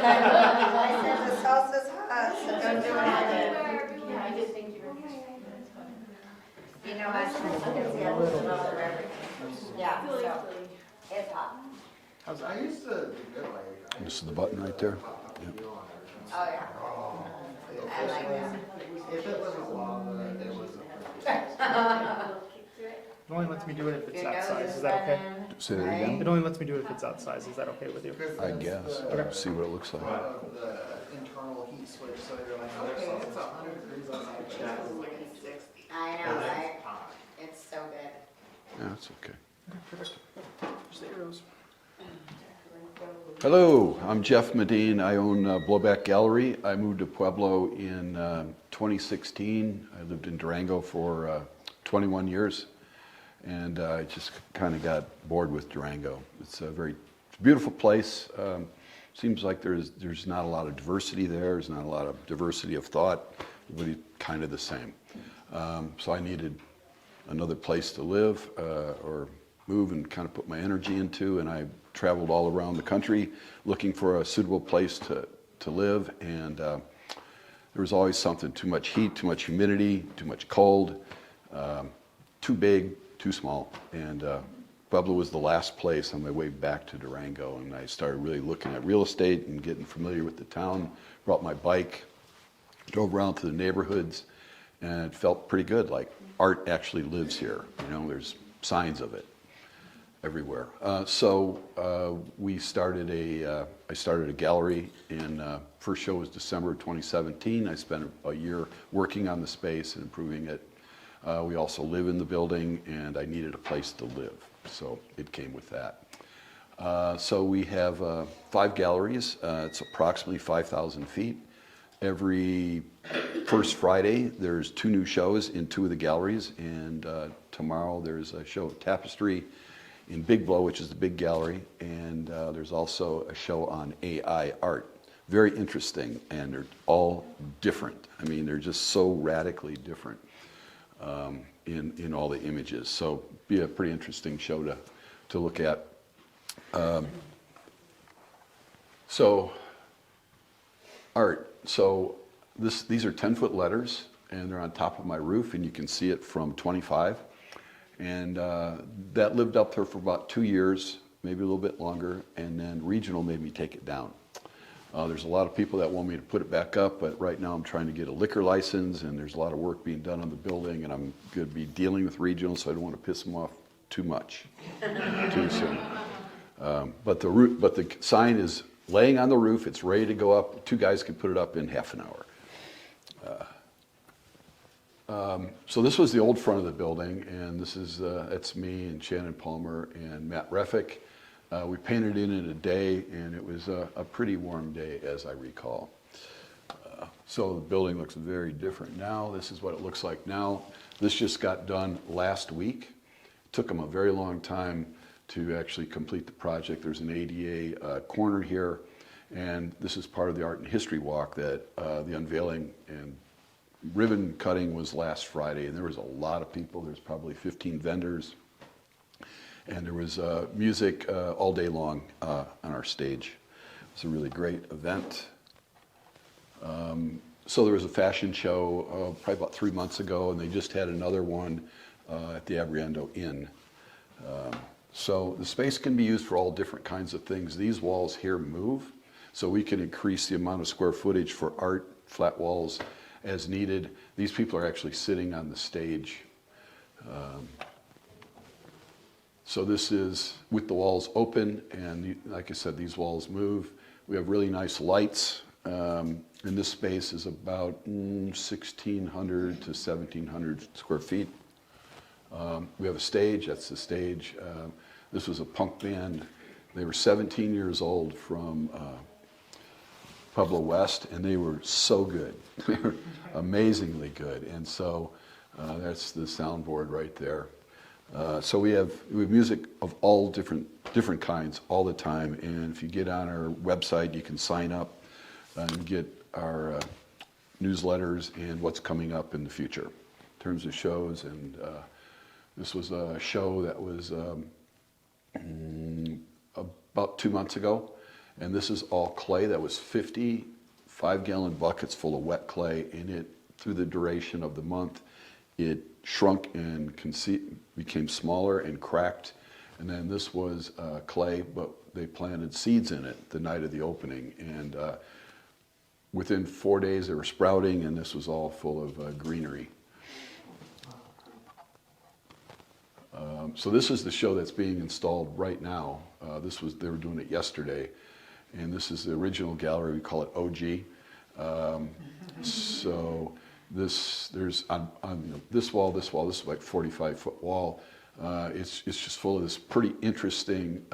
I said the salsa's hot, so don't do it. Yeah, I just think you're. You know, I can see everything. Yeah, so it's hot. I used to be good like. This is the button right there. Yep. Oh, yeah. I like that. If it wasn't lava, it was. It only lets me do it if it's Your that nose size. is Is that okay? running, Say that right? again? It only lets me do it if it's that size. Is that okay with you? I guess. See what it looks like. The internal heat switch, so you're like, oh, it's 100 degrees outside. That was like 60. I know, right? It's so good. Yeah, that's okay. Just the arrows. Hello, I'm Jeff Medine. I own Blowback Gallery. I moved to Pueblo in 2016. I lived in Durango for 21 years, and I just kind of got bored with Durango. It's a very beautiful place. Seems like there's not a lot of diversity there. There's not a lot of diversity of thought. Everybody's kind of the same. So I needed another place to live or move and kind of put my energy into, and I traveled all around the country looking for a suitable place to live, and there was always something: too much heat, too much humidity, too much cold, too big, too small. And Pueblo was the last place on my way back to Durango, and I started really looking at real estate and getting familiar with the town. Brought my bike, drove around to the neighborhoods, and it felt pretty good, like art actually lives here. You know, there's signs of it everywhere. So I started a gallery, and first show was December of 2017. I spent a year working on the space and improving it. We also live in the building, and I needed a place to live, so it came with that. So we have 5 galleries. It's approximately 5,000 feet. Every first Friday, there's 2 new shows in 2 of the galleries, and tomorrow there's a show of Tapestry in Big Blow, which is the big gallery, and there's also a show on AI art. Very interesting, and they're all different. I mean, they're just so radically different in all the images. So be a pretty interesting show to look at. So art. So these are 10-foot letters, and they're on top of my roof, and you can see it from 25. And that lived up there for about 2 years, maybe a little bit longer, and then Regional made me take it down. There's a lot of people that want me to put it back up, but right now I'm trying to get a liquor license, and there's a lot of work being done on the building, and I'm going to be dealing with Regional, so I don't want to piss them off too much, too soon. But the sign is laying on the roof. It's ready to go up. 2 guys can put it up in half an hour. So this was the old front of the building, and this is it's me and Shannon Palmer and Matt Reffick. We painted it in a day, and it was a pretty warm day, as I recall. So the building looks very different now. This is what it looks like now. This just got done last week. It took them a very long time to actually complete the project. There's an ADA corner here, and this is part of the Art and History Walk that the unveiling and ribbon cutting was last Friday, and there was a lot of people. There's probably 15 vendors, and there was music all day long on our stage. It's a really great event. So there was a fashion show probably about 3 months ago, and they just had another one at the Abriendo Inn. So the space can be used for all different kinds of things. These walls here move, so we can increase the amount of square footage for art, flat walls, as needed. These people are actually sitting on the stage. So this is with the walls open, and like I said, these walls move. We have really nice lights, and this space is about 1,600 to 1,700 square feet. We have a stage. That's the stage. This was a punk band. They were 17 years old from Pueblo West, and they were so good. They were amazingly good. And so that's the soundboard right there. So we have music of all different kinds all the time. And if you get on our website, you can sign up and get our newsletters and what's coming up in the future in terms of shows. And this was a show that was about 2 months ago. And this is all clay. That was 50 5-gallon buckets full of wet clay, and it, through the duration of the month, it shrunk and became smaller and cracked. And then this was clay, but they planted seeds in it the night of the opening. And within 4 days, they were sprouting, and this was all full of greenery. So this is the show that's being installed right now. They were doing it yesterday. And this is the original gallery. We call it OG. So there's on this wall, this is like 45-foot wall. It's just full of this pretty interesting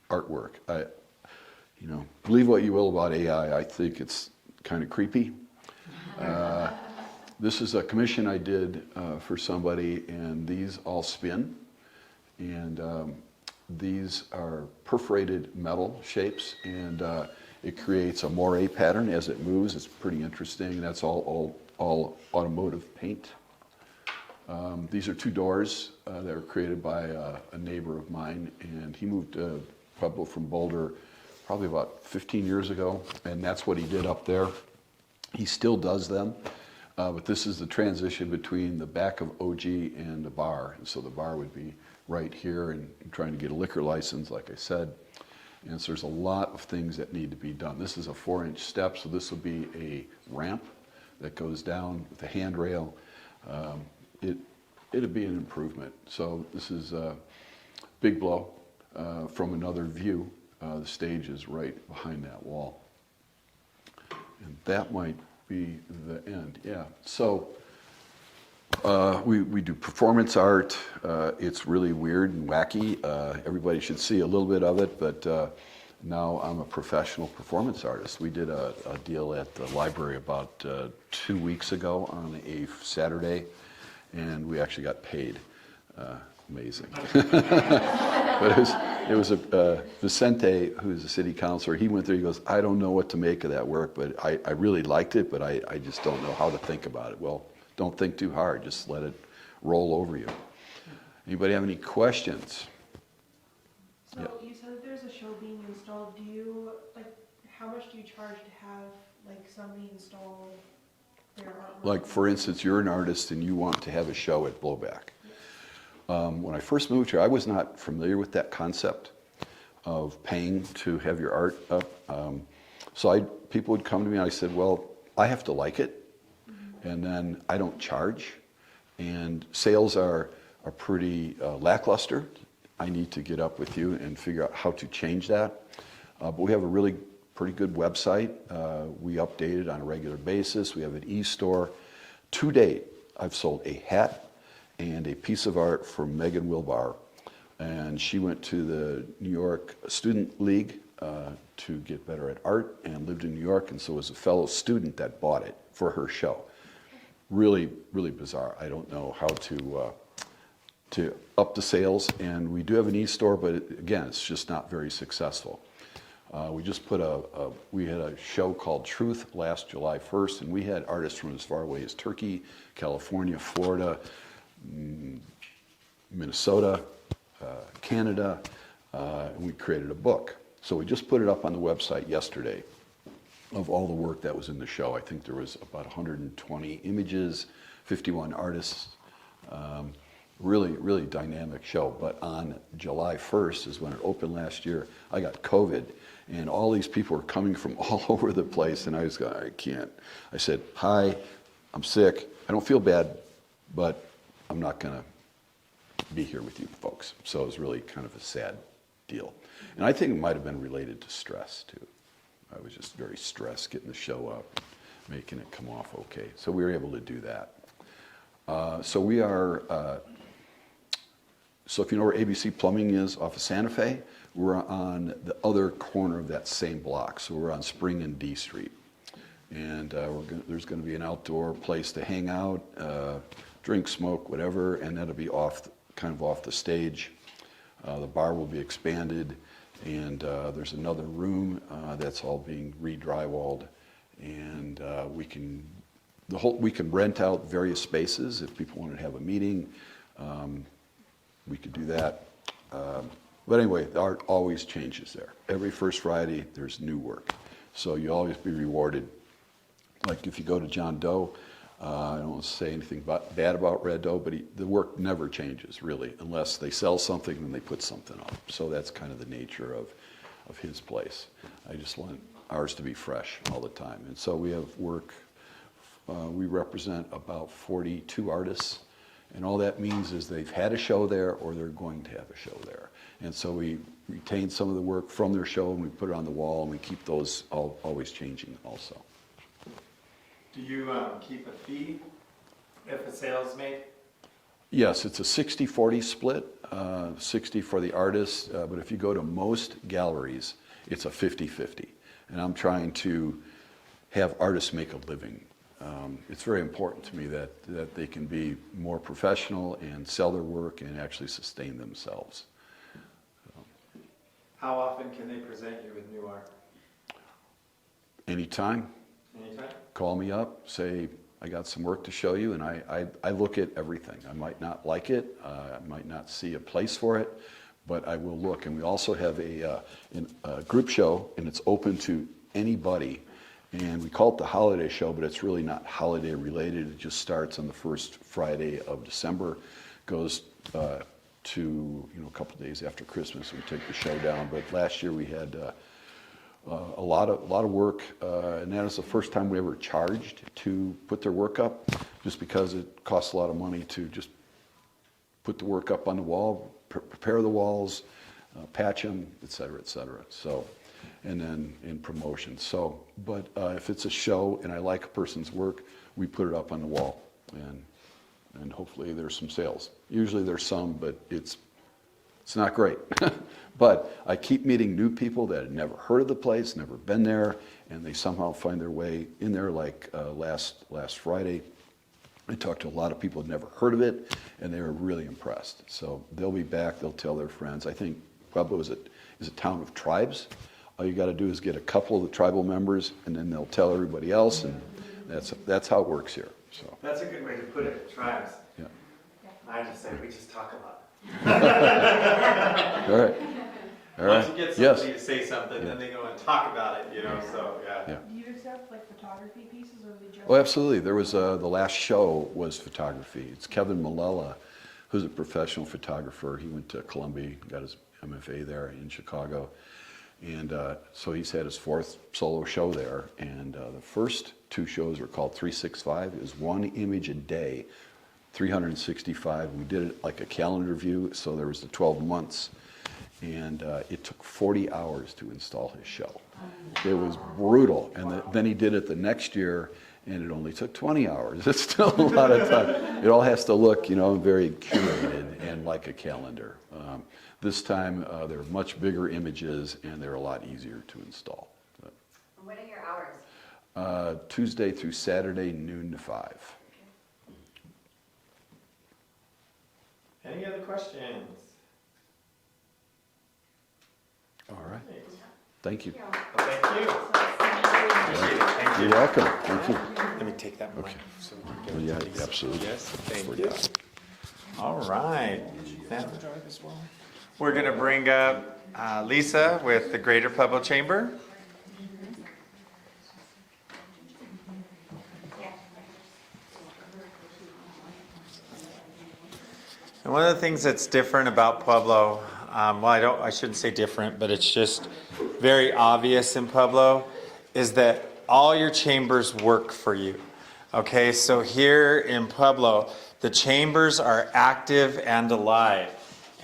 artwork. Believe what you will about AI. I think it's kind of creepy. This is a commission I did for somebody, and these all spin. And these are perforated metal shapes, and it creates a moire pattern as it moves. It's pretty interesting. That's all automotive paint. These are 2 doors that were created by a neighbor of mine, and he moved to Pueblo from Boulder probably about 15 years ago, and that's what he did up there. He still does them, but this is the transition between the back of OG and the bar, and so the bar would be right here, and I'm trying to get a liquor license, like I said. And so there's a lot of things that need to be done. This is a 4-inch step, so this will be a ramp that goes down with a handrail. It'll be an improvement. So this is a big blow from another view. The stage is right behind that wall. And that might be the end, yeah. So we do performance art. It's really weird and wacky. Everybody should see a little bit of it, but now I'm a professional performance artist. We did a deal at the library about 2 weeks ago on a Saturday, and we actually got paid. Amazing. But it was Vicente, who's a city councilor. He went there, he goes, I don't know what to make of that work, but I really liked it, but I just don't know how to think about it. Well, don't think too hard, just let it roll over you. Anybody have any questions? So you said that there's a show being installed. How much do you charge to have somebody install their artwork? Like, for instance, you're an artist and you want to have a show at Blowback. When I first moved here, I was not familiar with that concept of paying to have your art up. So people would come to me and I said, well, I have to like it, and then I don't charge. And sales are pretty lackluster. I need to get up with you and figure out how to change that. But we have a really pretty good website. We update it on a regular basis. We have an e-store. To date, I've sold a hat and a piece of art for Megan Wilbar. And she went to the New York Student League to get better at art and lived in New York, and so was a fellow student that bought it for her show. Really, really bizarre. I don't know how to up the sales, and we do have an e-store, but again, it's just not very successful. We just we had a show called Truth last July 1st, and we had artists from as far away as Turkey, California, Florida, Minnesota, Canada, and we created a book. So we just put it up on the website yesterday of all the work that was in the show. I think there was about 120 images, 51 artists. Really, really dynamic show. But on July 1st is when it opened last year. I got COVID, and all these people were coming from all over the place, and I was going, I can't. I said, hi, I'm sick. I don't feel bad, but I'm not going to be here with you folks. So it was really kind of a sad deal. And I think it might have been related to stress, too. I was just very stressed getting the show up, making it come off okay. So we were able to do that. So we are, so if you know where ABC Plumbing is off of Santa Fe, we're on the other corner of that same block. So we're on Spring and D Street. And there's going to be an outdoor place to hang out, drink, smoke, whatever, and that'll be kind of off the stage. The bar will be expanded, and there's another room that's all being re-drywalled, and we can rent out various spaces if people want to have a meeting. We could do that. But anyway, the art always changes there. Every first Friday, there's new work. So you always be rewarded. Like if you go to John Doe, I don't want to say anything bad about Red Doe, but the work never changes, really, unless they sell something and they put something up. So that's kind of the nature of his place. I just want ours to be fresh all the time. And so we have work, we represent about 42 artists, and all that means is they've had a show there or they're going to have a show there. And so we retain some of the work from their show and we put it on the wall, and we keep those always changing also. Do you keep a fee if a sale is made? Yes, it's a 60-40 split, 60 for the artists, but if you go to most galleries, it's a 50-50. And I'm trying to have artists make a living. It's very important to me that they can be more professional and sell their work and actually sustain themselves. How often can they present you with new art? Anytime, Anytime? call me up, say, I got some work to show you, and I look at everything. I might not like it, I might not see a place for it, but I will look. And we also have a group show, and it's open to anybody. And we call it the holiday show, but it's really not holiday related. It just starts on the first Friday of December, goes to a couple days after Christmas. We take the show down. But last year we had a lot of work, and that was the first time we ever charged to put their work up, just because it costs a lot of money to just put the work up on the wall, prepare the walls, patch them, et cetera, et cetera. So, and then in promotion. So, but if it's a show and I like a person's work, we put it up on the wall, and hopefully there's some sales. Usually there's some, but it's not great. But I keep meeting new people that had never heard of the place, never been there, and they somehow find their way in there. Like last Friday, I talked to a lot of people who had never heard of it, and they were really impressed. So they'll be back, they'll tell their friends. I think Pueblo is a town of tribes. All you got to do is get a couple of the tribal members, and then they'll tell everybody else, and that's how it works here. So That's a good way to put it, tribes. yeah. I just say we just talk a lot. All right. All Once right. you get Yes. somebody to say something, then they go and talk about it, so, yeah. Yeah. Do you accept like photography pieces or the just? Oh, absolutely. There was the last show was photography. It's Kevin Malella, who's a professional photographer. He went to Columbia, got his MFA there in Chicago, and so he's had his 4th solo show there. And the first 2 shows were called 365. It was 1 image a day, 365. We did it like a calendar view, so there was the 12 months. And it took 40 hours to install his show. It was brutal. And then he did it the next year, and it only took 20 hours. It's still a lot of time. It all has to look, very curated and like a calendar. This time, they're much bigger images, and they're a lot easier to install. But, What are your hours? Tuesday through Saturday, noon to 5. Any other questions? All right. Thank you. Well, thank you. Appreciate it. Thank You're you. welcome. Thank you. Let me take that mic. Okay. So we can Yeah, get absolutely. Yes, thank you. Forgot. All right. Now, we're going to bring up Lisa with the Greater Pueblo Chamber. And one of the things that's different about Pueblo, I shouldn't say different, but it's just very obvious in Pueblo, is that all your chambers work for you. Okay, so here in Pueblo, the chambers are active and alive.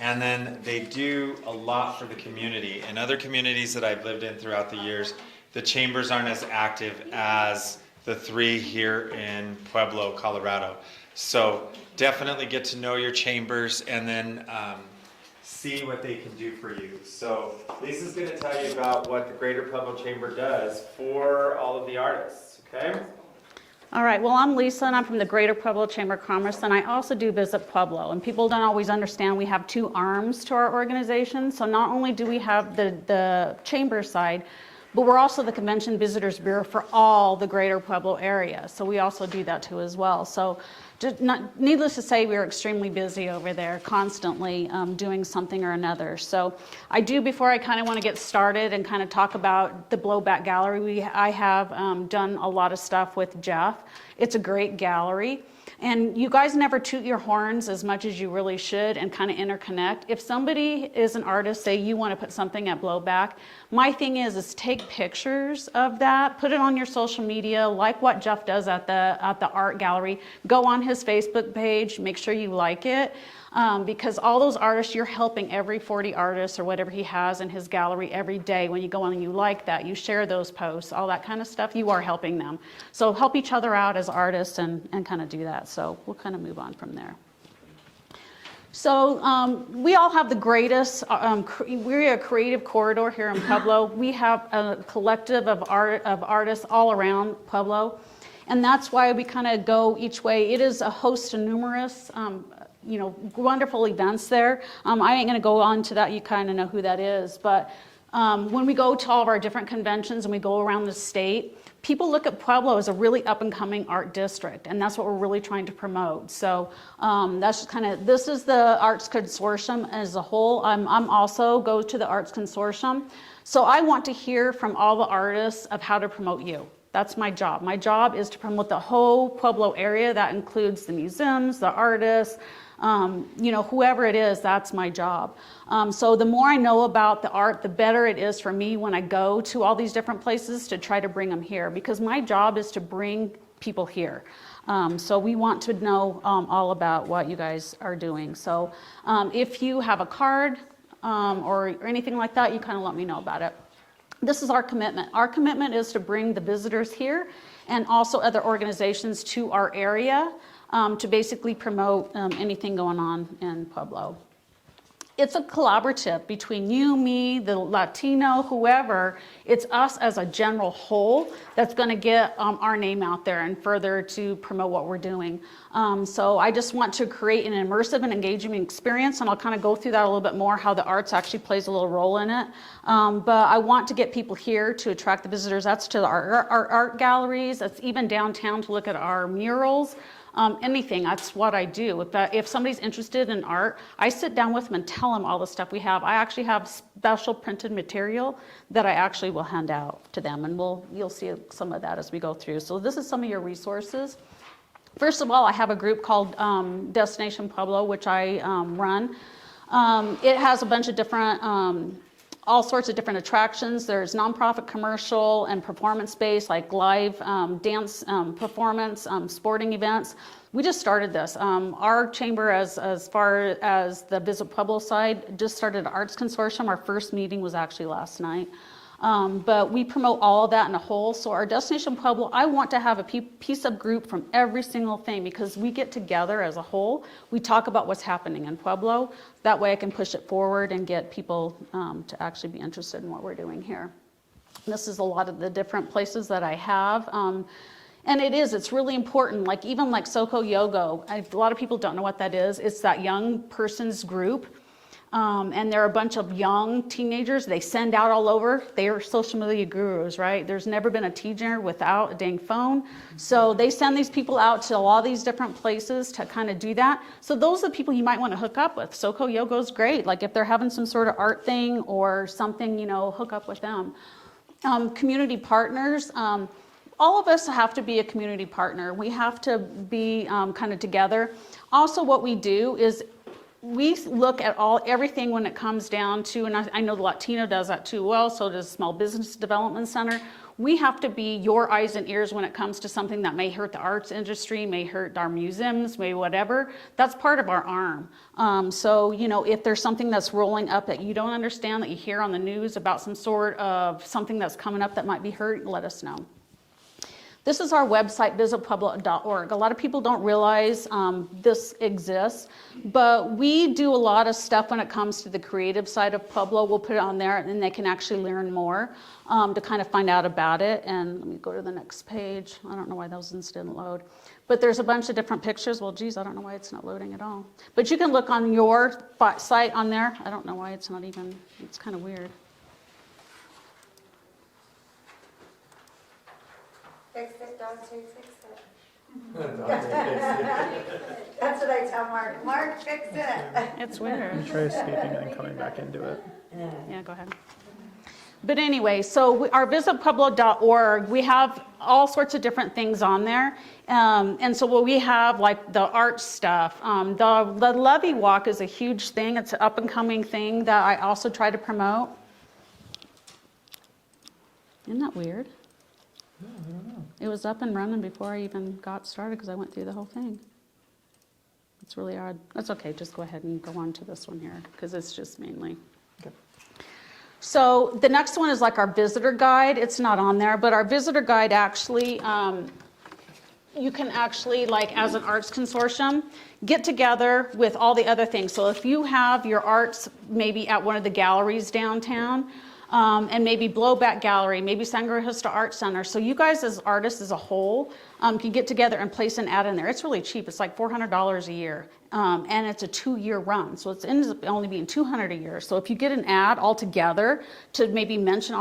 And then they do a lot for the community. In other communities that I've lived in throughout the years, the chambers aren't as active as the 3 here in Pueblo, Colorado. So definitely get to know your chambers and then see what they can do for you. So Lisa's going to tell you about what the Greater Pueblo Chamber does for all of the artists, okay? All right, well, I'm Lisa, and I'm from the Greater Pueblo Chamber of Commerce, and I also do Visit Pueblo. And people don't always understand we have 2 arms to our organization. So not only do we have the chamber side, but we're also the Convention Visitors Bureau for all the Greater Pueblo area. So we also do that too as well. So Needless to say, we are extremely busy over there, constantly doing something or another. So I do, before I kind of want to get started and kind of talk about the Blowback Gallery, I have done a lot of stuff with Jeff. It's a great gallery. And you guys never toot your horns as much as you really should and kind of interconnect. If somebody is an artist, say you want to put something at Blowback, my thing is take pictures of that, put it on your social media, like what Jeff does at the art gallery. Go on his Facebook page, make sure you like it. Because all those artists, you're helping every 40 artists or whatever he has in his gallery every day. When you go on and you like that, you share those posts, all that kind of stuff, you are helping them. So help each other out as artists and kind of do that. So we'll kind of move on from there. So we all have the greatest, we're a creative corridor here in Pueblo. We have a collective of artists all around Pueblo. And that's why we kind of go each way. It is a host of numerous wonderful events there. I ain't going to go on to that. You kind of know who that is. But when we go to all of our different conventions and we go around the state, people look at Pueblo as a really up-and-coming art district, and that's what we're really trying to promote. So that's just kind of, this is the Arts Consortium as a whole. I'm also go to the Arts Consortium. So I want to hear from all the artists of how to promote you. That's my job. My job is to promote the whole Pueblo area. That includes the museums, the artists, whoever it is, that's my job. So the more I know about the art, the better it is for me when I go to all these different places to try to bring them here, because my job is to bring people here. So we want to know all about what you guys are doing. So if you have a card or anything like that, you kind of let me know about it. This is our commitment. Our commitment is to bring the visitors here and also other organizations to our area to basically promote anything going on in Pueblo. It's a collaborative between you, me, the Latino, whoever. It's us as a general whole that's going to get our name out there and further to promote what we're doing. So I just want to create an immersive and engaging experience, and I'll kind of go through that a little bit more, how the arts actually plays a little role in it. But I want to get people here to attract the visitors. That's to our art galleries. That's even downtown to look at our murals. Anything, that's what I do. If somebody's interested in art, I sit down with them and tell them all the stuff we have. I actually have special printed material that I actually will hand out to them, and you'll see some of that as we go through. So this is some of your resources. First of all, I have a group called Destination Pueblo, which I run. It has a bunch of different all sorts of different attractions. There's nonprofit, commercial, and performance-based, like live dance performance, sporting events. We just started this. Our chamber, as far as the Visit Pueblo side, just started an arts consortium. Our first meeting was actually last night. But we promote all of that in a whole. So our Destination Pueblo, I want to have a piece of group from every single thing, because we get together as a whole. We talk about what's happening in Pueblo. That way I can push it forward and get people to actually be interested in what we're doing here. This is a lot of the different places that I have. And it's really important, even like Soko Yogo. A lot of people don't know what that is. It's that young person's group. And they're a bunch of young teenagers. They send out all over. They are social media gurus, right? There's never been a teenager without a dang phone. So they send these people out to all these different places to kind of do that. So those are the people you might want to hook up with. Soko Yogo's great. Like if they're having some sort of art thing or something, hook up with them. Community partners. All of us have to be a community partner. We have to be kind of together. Also, what we do is we look at everything when it comes down to, and I know the Latino does that too well, so does Small Business Development Center. We have to be your eyes and ears when it comes to something that may hurt the arts industry, may hurt our museums, may whatever. That's part of our arm. So, if there's something that's rolling up that you don't understand, that you hear on the news about some sort of something that's coming up that might be hurt, let us know. This is our website, visitpueblo.org. A lot of people don't realize this exists, but we do a lot of stuff when it comes to the creative side of Pueblo. We'll put it on there, and then they can actually learn more to kind of find out about it. And let me go to the next page. I don't know why those ones didn't load. But there's a bunch of different pictures. Well, geez, I don't know why it's not loading at all. But you can look on your site on there. I don't know why it's not even, it's kind of weird. Fix it, don't you fix it. That's what I tell Mark. Mark, fix it. It's weird. Try escaping and then coming back into it. Yeah, go ahead. But anyway, so our visitpueblo.org, we have all sorts of different things on there. And so what we have, like the art stuff, the Levee Walk is a huge thing. It's an up and coming thing that I also try to promote. Isn't that weird? No, I don't know. It was up and running before I even got started because I went through the whole thing. It's really odd. That's okay, just go ahead and go on to this one here because it's just mainly. Okay. So the next one is like our visitor guide. It's not on there, but our visitor guide actually, you can actually, like as an arts consortium, get together with all the other things. So if you have your arts maybe at one of the galleries downtown, and maybe Blowback Gallery, maybe Sangre Justa Art Center. So you guys as artists as a whole can get together and place an ad in there. It's really cheap. It's like $400 a year. And it's a 2-year run. So it ends up only being $200 a year. So if you get an ad all together to maybe mention all